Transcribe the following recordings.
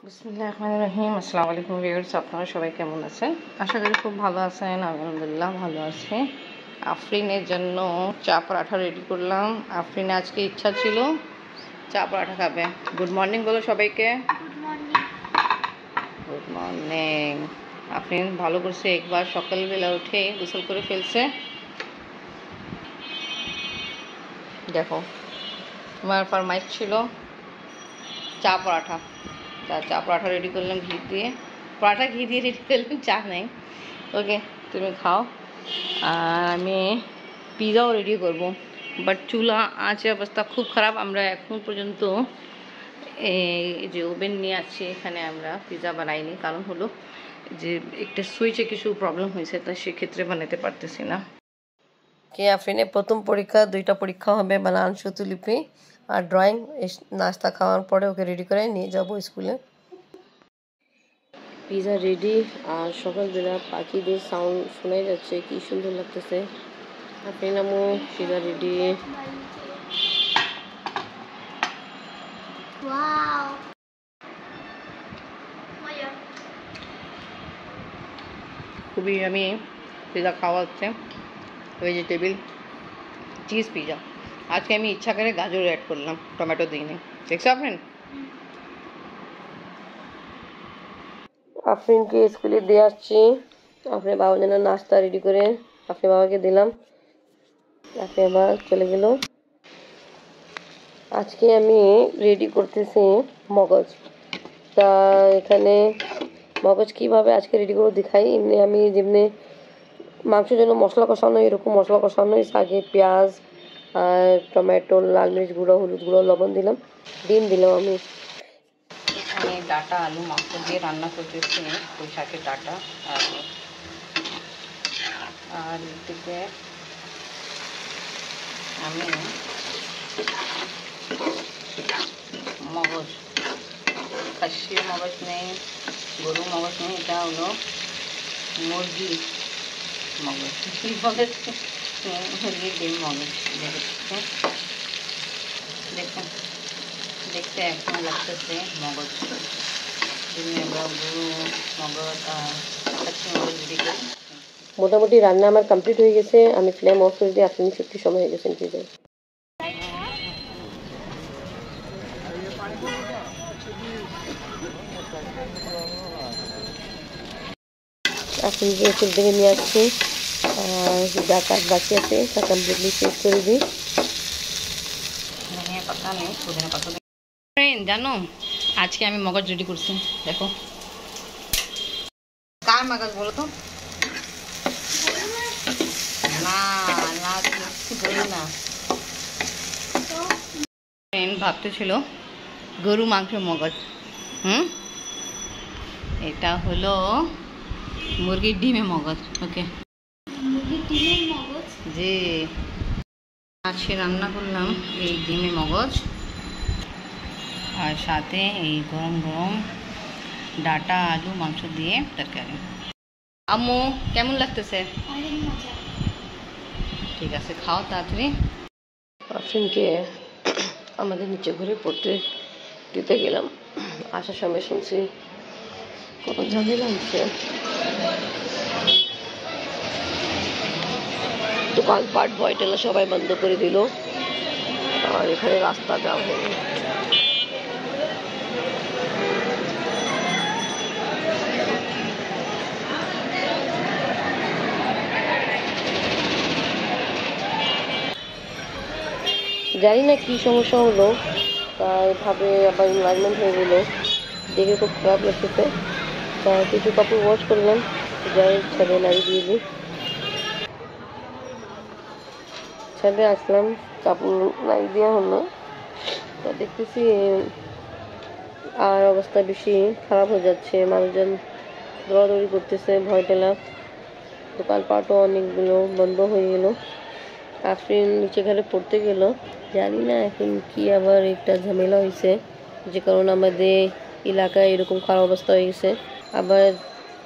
বিসমিল্লাহির রহমানির রহিম। আসসালামু আলাইকুম ভিউয়ার্স, আপনারা সবাই কেমন আছেন? আশা করি খুব ভালো আছেন। আমি আলহামদুলিল্লাহ ভালো আছি। আফরিনের জন্য চা পরাঠা রেডি করলাম। আফরিনের আজকে ইচ্ছা ছিল চা পরাঠা খাবে। গুড মর্নিং বলো সবাইকে। Good morning. আফরিন ভালো করছে, একবার সকালবেলা উঠে গোসল করে ফেলছে। দেখো, তোমার ফরমাইশ ছিল চা পরাঠা। চা পরাঠা রেডি করলাম ঘি দিয়ে। পরাঠা ঘি দিয়ে রেডি করলাম, চা নেই। ওকে, তুমি খাও। আর আমি পিৎজাও রেডি করব, বাট চুলা আঁচে অবস্থা খুব খারাপ। আমরা এখন পর্যন্ত এই যে ওভেন নিয়ে আসছি, এখানে আমরা পিৎজা বানাইনি। কারণ হলো যে একটা সুইচে কিছু প্রবলেম হয়েছে, তাই সেক্ষেত্রে বানাতে পারতেছি না। কে আফরিনের প্রথম পরীক্ষা, 2টা পরীক্ষা হবে, বানান শতলিপি আর ড্রয়িং। নাস্তা খাওয়ার পরে ওকে রেডি করে নিয়ে যাবো স্কুলে। Pizza ready. আর সকালবেলা পাখিদের সাউন্ড শোনাই যাচ্ছে, কি সুন্দর লাগতেছে। আফরিন আমু পিৎজা রেডি। খুবই আমি পিৎজা খাওয়া হচ্ছে, ভেজিটেবিল চিজ পিৎজা। আজকে আমি ইচ্ছা করে গাজর অ্যাড করলাম, টমেটো দিইনি। দেখছো আফরিন? আফরিনকে স্কুলে দিয়ে আসছি। আফরিন বাবার জন্য নাস্তা রেডি করে আফরিন বাবাকে দিলাম। আফরিন আবার চলে গেল। আজকে আমি রেডি করতেছি মগজ। তা এখানে মগজ কীভাবে আজকে রেডি করে দেখাই। এমনি আমি যেমনি মাংসের জন্য মশলা কষানো, এরকম মশলা কষানো। আগে পেঁয়াজ আর টমেটো, লাল মরিচ গুঁড়ো, হলুদ গুঁড়ো, লবণ দিলাম, ডিম দিলাম। আমি এখানে ডাটা আলু মাংস দিয়ে রান্না করতেছি, পুঁই শাকের ডাটা আলু। আর এদিকে আমি মগজ, খাসির মগজ নেই, গরু মগজ নেই, এটা হলো মুরগি মগজ। মুরগির ডিম মগজ দেখুন, দেখতে এখন লাগতেছে মগজ। আমরা গরু মগজ আর খাসি মগজ রেডি করি। মোটামুটি রান্না আমার কমপ্লিট হয়ে গেছে। আমি ফ্লেম অফ করে দিয়ে আফরিন ফিরতে সময় হয়ে গেছে ফ্রিজে। আফরিনকে ওষুধ থেকে নিয়ে আসছি। আর যা কাজ বাকি আছে তা কমপ্লিটলি শেষ করে দিই। জানো আজকে আমি মগজ রেডি করছি। দেখো, কার মগজ বলো তো? না না না, ভাবতেছিল গরু মাংসের মগজ। এটা হলো মুরগির ডিমের মগজ। ওকে, মুরগির ডিমের মগজ জি। আজকে রান্না করলাম এই ডিমের মগজ, আর সাথে এই গরম গরম ডাটা আলু মাংস দিয়ে তরকারি। আম্মু কেমন লাগতেছে? ঠিক আছে, খাও তাড়াতাড়ি। আফরিনকে আমাদের নিচে ঘুরে পড়তে দিতে গেলাম। আসার সময় শুনছি কত ঝামেলা হচ্ছে। দোকানপাট বয়টেলা সবাই বন্ধ করে দিল, আর এখানে রাস্তা জাম হয়ে গেল। জানি না কি সমস্যা হলো, তাই ভাবে আবার এনভায়রনমেন্ট হয়ে গেল, দেখে খুব খারাপ লাগতেছে। তা কিছু কাপড় ওয়াশ করলাম, যাই ছাদে নাড়ি দিয়ে দিই। ছাদে আসলাম, কাপড় নাড়ি দেওয়া হলো। তা দেখতেছি আর অবস্থা বেশি খারাপ হয়ে যাচ্ছে। মানুষজন দৌড়াদৌড়ি করতেছে, ভয় পেলাম। দোকানপাটও অনেকগুলো বন্ধ হয়ে গেল। আফরিন নিচে ঘরে পড়তে গেল। জানি না এখন কি আবার একটা ঝামেলা হয়েছে, যে কারণে আমাদের এলাকায় এরকম খারাপ অবস্থা হয়ে গেছে। আবার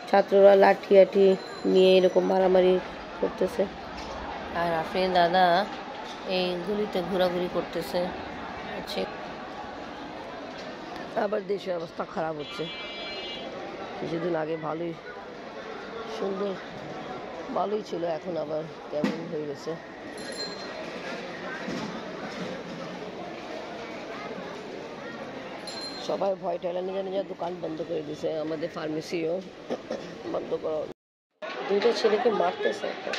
ছাত্ররা লাঠি আঠি নিয়ে এরকম মারামারি করতেছে। আর আফরিন দাদা এই গলিতে ঘোরাঘুরি করতেছে। আবার দেশের অবস্থা খারাপ হচ্ছে। কিছুদিন আগে ভালোই সুন্দর ভালোই ছিল, এখন আবার কেমন হয়ে গেছে। সবাই ভয় ঠেলা নিজের নিজের দোকান বন্ধ করে দিছে, আমাদের ফার্মেসিও বন্ধ করা। দুইটা ছেলেকে মারতেছে একটা।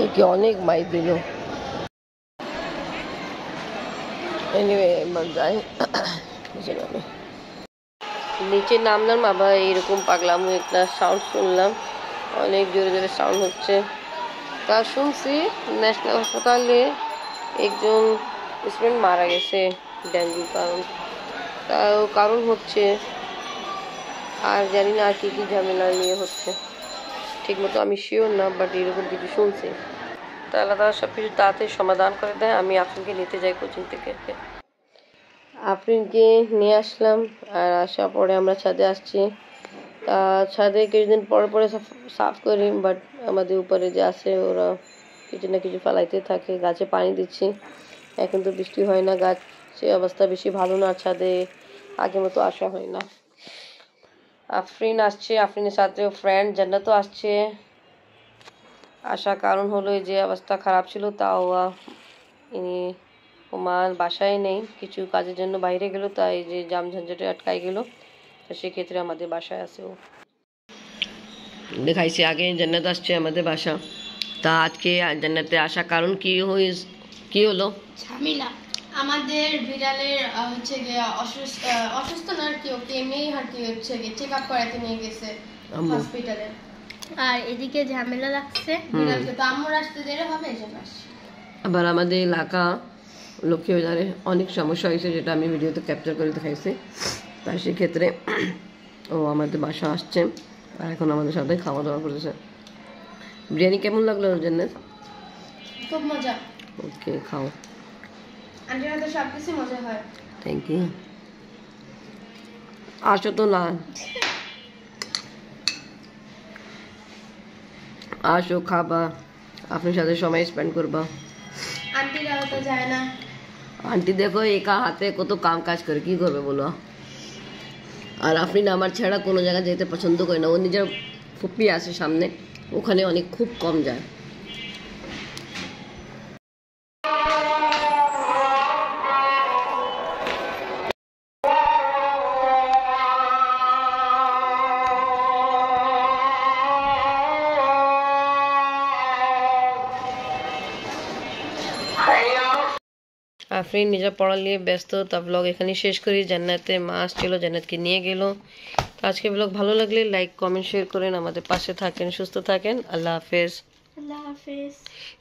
একে অনেক মাইর দিল। এনিওয়ে এবার যাই নিচে নামলাম, আবার এইরকম পাগলাম একটা সাউন্ড শুনলাম, অনেক জোরে জোরে সাউন্ড হচ্ছে। তা শুনছি ন্যাশনাল হাসপাতালে একজন স্টুডেন্ট মারা গেছে ডেঙ্গু কারণ হচ্ছে, আর জানি না আর কি কি ঝামেলা নিয়ে হচ্ছে, ঠিক মতো আমি শিওর না, বাট এরকম কিছু শুনছি। তাহলে তারা সব কিছু তাড়াতাড়ি সমাধান করে দেয়। আমি আফরিনকে নিতে যাই কোচিং থেকে। আফরিনকে নিয়ে আসলাম, আর আসার পরে আমরা ছাদে আসছি। তা ছাদে কিছুদিন পরে পরে সাফ করি, বাট আমাদের উপরে যে আছে ওরা কিছু না কিছু ফেলাইতে থাকে। গাছে পানি দিচ্ছি, এখন তো বৃষ্টি হয় না, গাছের অবস্থা বেশি ভালো না, ছাদে আগের মতো আসা হয় না। আফরিন আসছে, আফরিনের সাথে ফ্রেন্ড জান্নাতও আসছে। আসার কারণ হলো যে অবস্থা খারাপ ছিল, তাও ইনি ওমান বাসায় নেই, কিছু কাজের জন্য বাইরে গেল, তাই যে জাম ঝঞ্ঝাটে আটকাই গেল, তো সেক্ষেত্রে আমাদের বাসায় আছে ও। দেখাইছি আগে জান্নাত আসছে আমাদের বাসা। তা আজকে জান্নাতে আসার কারণ কি হলো? ঝামেলা আমাদের বিড়ালের হচ্ছে গিয়ে অসুস্থ না আর কি, ওকে এমনি আর কি হচ্ছে গিয়ে চেক আপ করাতে নিয়ে গেছে হসপিটালে, আর এদিকে ঝামেলা লাগছে বিড়ালকে, তো আম্মুর আসতে দেরি হবে এজন্য আসছে। আবার আমাদের এলাকা লক্ষ্মী বাজারে অনেক সমস্যা হয়েছে, যেটা আমি ভিডিওতে ক্যাপচার করে দেখাইছি। তাই সেক্ষেত্রে ও আমাদের বাসা আসছে, আর এখন আমাদের সাথে খাওয়া দাওয়া করেছে। বিরিয়ানি কেমন লাগলো জান্নাত? খুব মজা। ওকে, খাও। আন্টির হাতে সব কিছু মজা হয়। Thank you. আসো তো না, আসো খাবা, আপনার সাথে সময় স্পেন্ড করবা। আন্টিরা তো যায় না। আন্টি দেখো একা হাতে কত কাম কাজ করে, কি করবে বলো? আর আফরিন আমার ছাড়া কোনো জায়গায় যেতে পছন্দ করে না, ও নিজের ফুপি আছে সামনে, ওখানে অনেক খুব কম যায়। আফরিন নিজের পড়া নিয়ে ব্যস্ত, তা ব্লগ এখানে শেষ করি। জান্নাতে মা আসছিল, জান্নাতকে নিয়ে গেল। আজকে ব্লগ ভালো লাগলে লাইক কমেন্ট শেয়ার করেন, আমাদের পাশে থাকেন, সুস্থ থাকেন। আল্লাহ হাফেজ। আল্লাহ হাফেজ।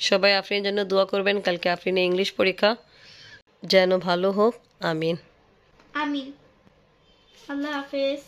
সবাই আফরিনের জন্য দোয়া করবেন, কালকে আফরিনের ইংলিশ পরীক্ষা যেন ভালো হোক। আমিন। আমিন। আল্লাহ হাফেজ।